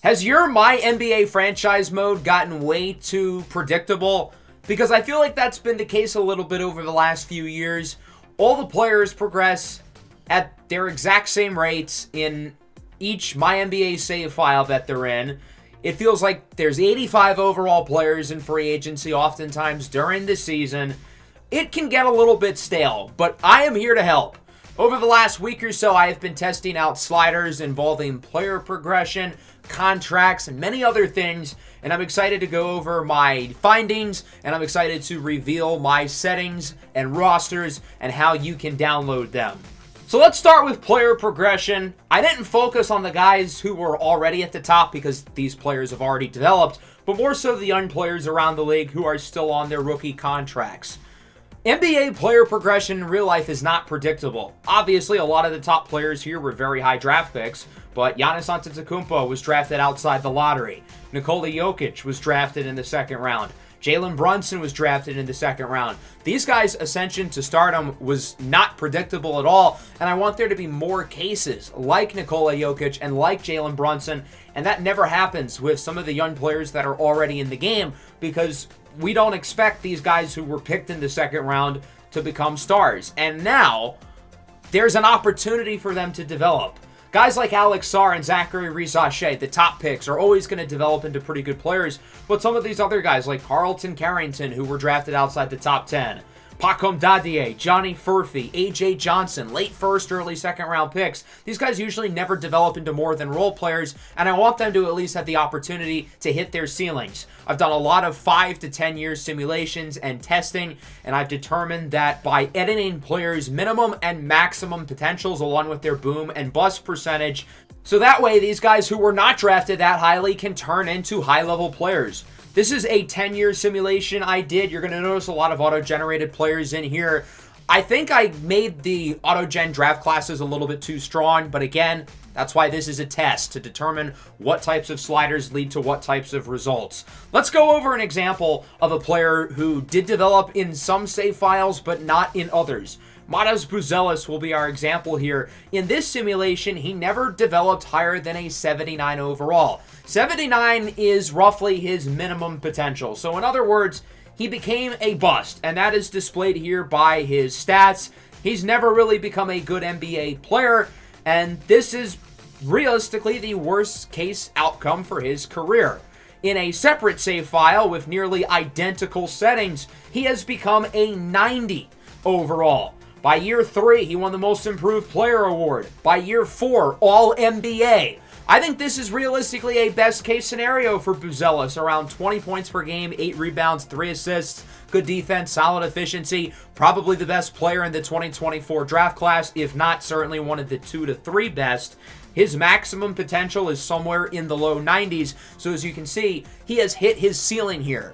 Has your My NBA franchise mode gotten way too predictable? Because I feel like that's been the case a little bit over the last few years. All the players progress at their exact same rates in each My NBA save file that they're in. It feels like there's 85 overall players in free agency oftentimes during the season. It can get a little bit stale, but I am here to help. Over the last week or so, I have been testing out sliders involving player progression, contracts, and many other things, and I'm excited to go over my findings, and I'm excited to reveal my settings and rosters and how you can download them. So let's start with player progression. I didn't focus on the guys who were already at the top because these players have already developed, but more so the young players around the league who are still on their rookie contracts. NBA player progression in real life is not predictable. Obviously, a lot of the top players here were very high draft picks, but Giannis Antetokounmpo was drafted outside the lottery. Nikola Jokic was drafted in the second round. Jalen Brunson was drafted in the second round. These guys' ascension to stardom was not predictable at all, and I want there to be more cases like Nikola Jokic and like Jalen Brunson, and that never happens with some of the young players that are already in the game because we don't expect these guys who were picked in the second round to become stars. And now, there's an opportunity for them to develop. Guys like Alex Sarr and Zachary Risache, the top picks, are always going to develop into pretty good players, but some of these other guys like Carlton Carrington, who were drafted outside the top 10, Pacom Dadier, Johnny Furphy, A.J. Johnson, late first, early second round picks. These guys usually never develop into more than role players, and I want them to at least have the opportunity to hit their ceilings. I've done a lot of 5 to 10 year simulations and testing, and I've determined that by editing players' minimum and maximum potentials along with their boom and bust percentage, so that way these guys who were not drafted that highly can turn into high-level players. This is a 10-year simulation I did. You're going to notice a lot of auto-generated players in here. I think I made the auto-gen draft classes a little bit too strong, but again, that's why this is a test to determine what types of sliders lead to what types of results. Let's go over an example of a player who did develop in some save files, but not in others. Matas Buzelis will be our example here. In this simulation, he never developed higher than a 79 overall. 79 is roughly his minimum potential. So in other words, he became a bust, and that is displayed here by his stats. He's never really become a good NBA player, and this is realistically the worst case outcome for his career. In a separate save file with nearly identical settings, he has become a 90 overall. By year 3, he won the Most Improved Player Award. By year 4, All-NBA. I think this is realistically a best-case scenario for Buzelis. Around 20 points per game, 8 rebounds, 3 assists, good defense, solid efficiency. Probably the best player in the 2024 draft class, if not certainly one of the 2 to 3 best. His maximum potential is somewhere in the low 90s, so as you can see, he has hit his ceiling here.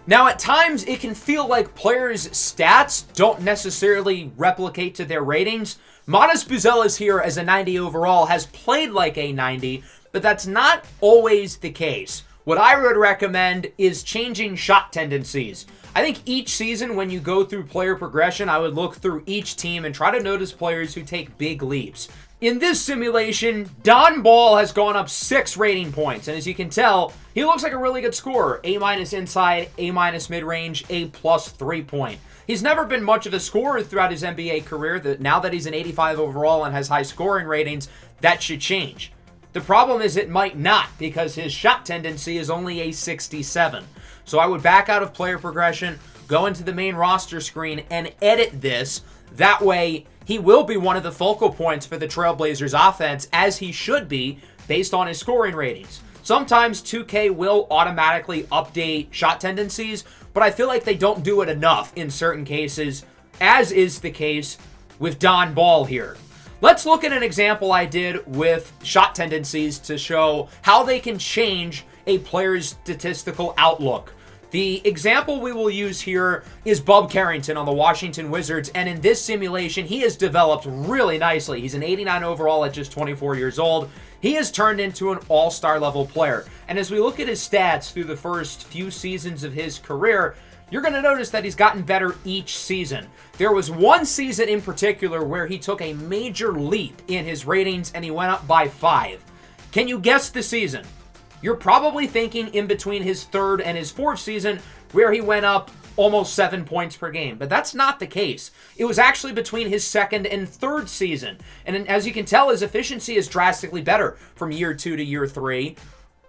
Now, at times, it can feel like players' stats don't necessarily replicate to their ratings. Matas Buzelis here as a 90 overall has played like a 90, but that's not always the case. What I would recommend is changing shot tendencies. I think each season when you go through player progression, I would look through each team and try to notice players who take big leaps. In this simulation, Don Ball has gone up 6 rating points, and as you can tell, he looks like a really good scorer. A- inside, A- mid-range, A+ 3-point. He's never been much of a scorer throughout his NBA career. Now that he's an 85 overall and has high scoring ratings, that should change. The problem is it might not, because his shot tendency is only a 67. So I would back out of player progression, go into the main roster screen, and edit this. That way, he will be one of the focal points for the Trailblazers offense, as he should be, based on his scoring ratings. Sometimes 2K will automatically update shot tendencies, but I feel like they don't do it enough in certain cases, as is the case with Don Ball here. Let's look at an example I did with shot tendencies to show how they can change a player's statistical outlook. The example we will use here is Bub Carrington on the Washington Wizards, and in this simulation, he has developed really nicely. He's an 89 overall at just 24 years old. He has turned into an all-star level player, and as we look at his stats through the first few seasons of his career, you're going to notice that he's gotten better each season. There was one season in particular where he took a major leap in his ratings, and he went up by 5. Can you guess the season? you're probably thinking in between his third and his fourth season where he went up almost 7 points per game. But that's not the case. It was actually between his second and third season. And as you can tell, his efficiency is drastically better from year 2 to year 3.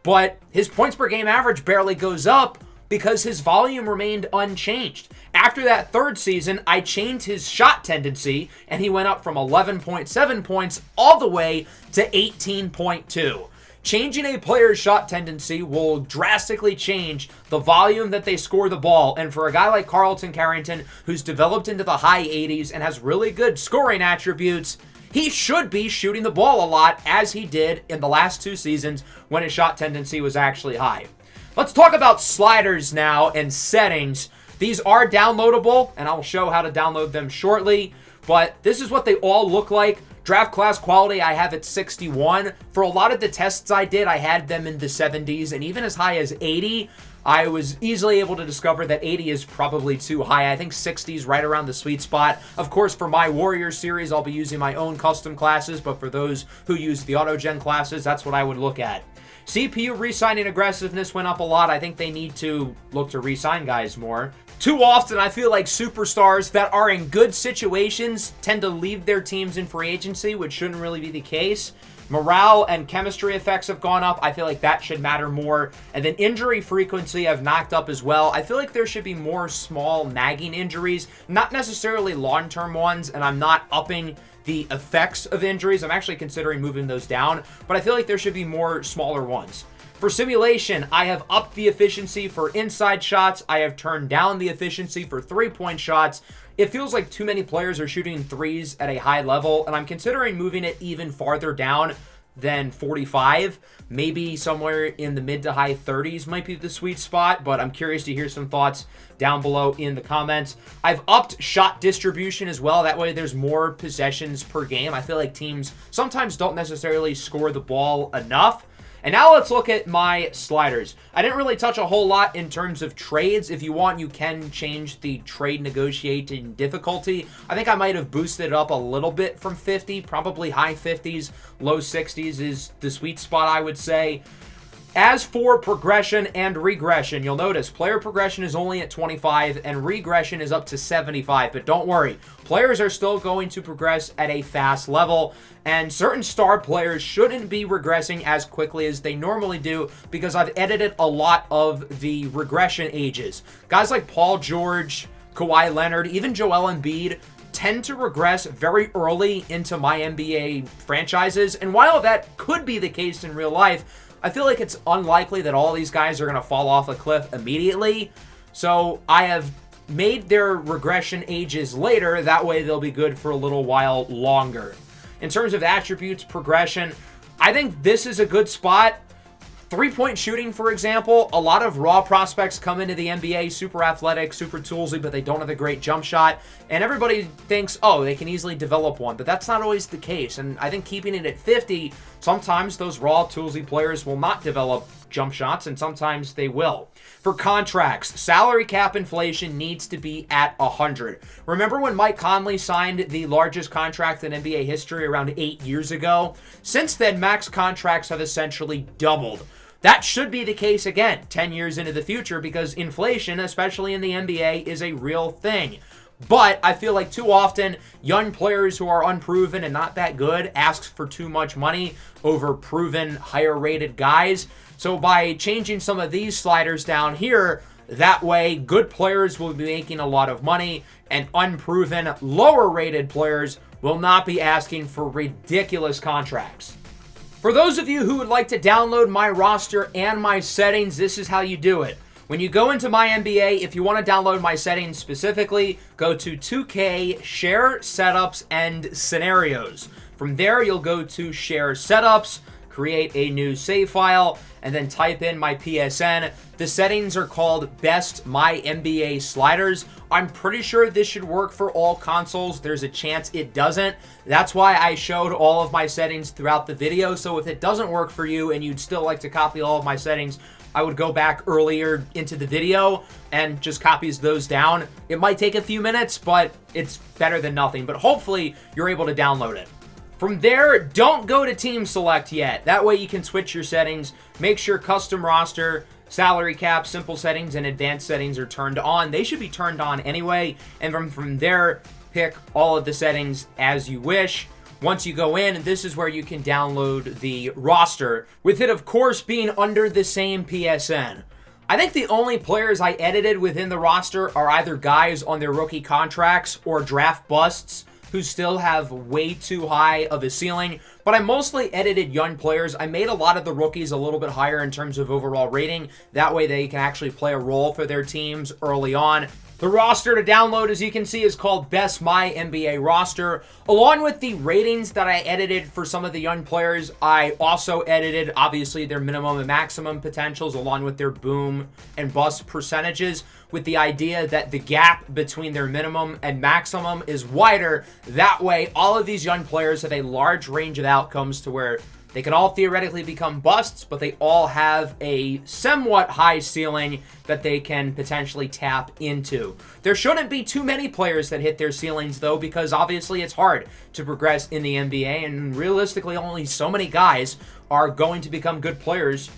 But his points per game average barely goes up because his volume remained unchanged. After that third season, I changed his shot tendency, and he went up from 11.7 points all the way to 18.2. Changing a player's shot tendency will drastically change the volume that they score the ball. And for a guy like Carlton Carrington, who's developed into the high 80s and has really good scoring attributes, he should be shooting the ball a lot, as he did in the last 2 seasons when his shot tendency was actually high. Let's talk about sliders now and settings. These are downloadable, and I'll show how to download them shortly. But this is what they all look like. Draft class quality, I have at 61. For a lot of the tests I did, I had them in the 70s, and even as high as 80. I was easily able to discover that 80 is probably too high. I think 60 is right around the sweet spot. Of course, for my Warrior series, I'll be using my own custom classes, but for those who use the AutoGen classes, that's what I would look at. CPU re-signing aggressiveness went up a lot. I think they need to look to re-sign guys more. Too often, I feel like superstars that are in good situations tend to leave their teams in free agency, which shouldn't really be the case. Morale and chemistry effects have gone up. I feel like that should matter more. And then injury frequency I've knocked up as well. I feel like there should be more small nagging injuries, not necessarily long-term ones, and I'm not upping the effects of injuries. I'm actually considering moving those down, but I feel like there should be more smaller ones. For simulation, I have upped the efficiency for inside shots. I have turned down the efficiency for three-point shots. It feels like too many players are shooting threes at a high level, and I'm considering moving it even farther down than 45. Maybe somewhere in the mid to high 30s might be the sweet spot, but I'm curious to hear some thoughts down below in the comments. I've upped shot distribution as well. That way there's more possessions per game. I feel like teams sometimes don't necessarily score the ball enough. And now let's look at my sliders. I didn't really touch a whole lot in terms of trades. If you want, you can change the trade negotiating difficulty. I think I might have boosted it up a little bit from 50, probably high 50s, low 60s is the sweet spot, I would say. As for progression and regression, you'll notice player progression is only at 25 and regression is up to 75. But don't worry, players are still going to progress at a fast level, and certain star players shouldn't be regressing as quickly as they normally do because I've edited a lot of the regression ages. Guys like Paul George, Kawhi Leonard, even Joel Embiid tend to regress very early into my NBA franchises, and while that could be the case in real life, I feel like it's unlikely that all these guys are going to fall off a cliff immediately. So I have made their regression ages later. That way they'll be good for a little while longer. In terms of attributes, progression, I think this is a good spot. Three-point shooting, for example, a lot of raw prospects come into the NBA, super athletic, super toolsy, but they don't have a great jump shot. And everybody thinks, oh, they can easily develop one, but that's not always the case. And I think keeping it at 50, sometimes those raw, toolsy players will not develop jump shots, and sometimes they will. For contracts, salary cap inflation needs to be at 100. Remember when Mike Conley signed the largest contract in NBA history around 8 years ago? Since then, max contracts have essentially doubled. That should be the case again 10 years into the future because inflation, especially in the NBA, is a real thing. But I feel like too often, young players who are unproven and not that good ask for too much money over proven, higher-rated guys. So by changing some of these sliders down here, that way good players will be making a lot of money and unproven, lower-rated players will not be asking for ridiculous contracts. For those of you who would like to download my roster and my settings, this is how you do it. When you go into MyNBA, if you want to download my settings specifically, go to 2K, Share, Setups, and Scenarios. From there, you'll go to Share Setups, create a new save file, and then type in my PSN. The settings are called Best MyNBA Sliders. I'm pretty sure this should work for all consoles. There's a chance it doesn't. That's why I showed all of my settings throughout the video. So if it doesn't work for you and you'd still like to copy all of my settings, I would go back earlier into the video and just copies those down. It might take a few minutes, but it's better than nothing. But hopefully you're able to download it. From there, don't go to team select yet. That way you can switch your settings. Make sure custom roster, salary cap, simple settings, and advanced settings are turned on. They should be turned on anyway. And from there, pick all of the settings as you wish. Once you go in, this is where you can download the roster, with it, of course, being under the same PSN. I think the only players I edited within the roster are either guys on their rookie contracts or draft busts who still have way too high of a ceiling, but I mostly edited young players. I made a lot of the rookies a little bit higher in terms of overall rating. That way they can actually play a role for their teams early on. The roster to download, as you can see, is called Best MyNBA Roster. Along with the ratings that I edited for some of the young players, I also edited, obviously, their minimum and maximum potentials, along with their boom and bust percentages, with the idea that the gap between their minimum and maximum is wider. That way, all of these young players have a large range of outcomes to where they can all theoretically become busts, but they all have a somewhat high ceiling that they can potentially tap into. There shouldn't be too many players that hit their ceilings, though, because obviously it's hard to progress in the NBA, and realistically only so many guys are going to become good players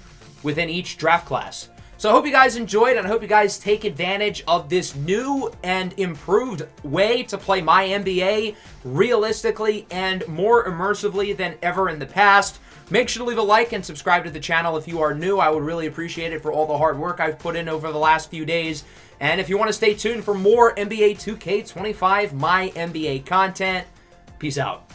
within each draft class. So I hope you guys enjoyed, and I hope you guys take advantage of this new and improved way to play MyNBA realistically and more immersively than ever in the past. Make sure to leave a like and subscribe to the channel if you are new. I would really appreciate it for all the hard work I've put in over the last few days. And if you want to stay tuned for more NBA 2K25 MyNBA content, peace out.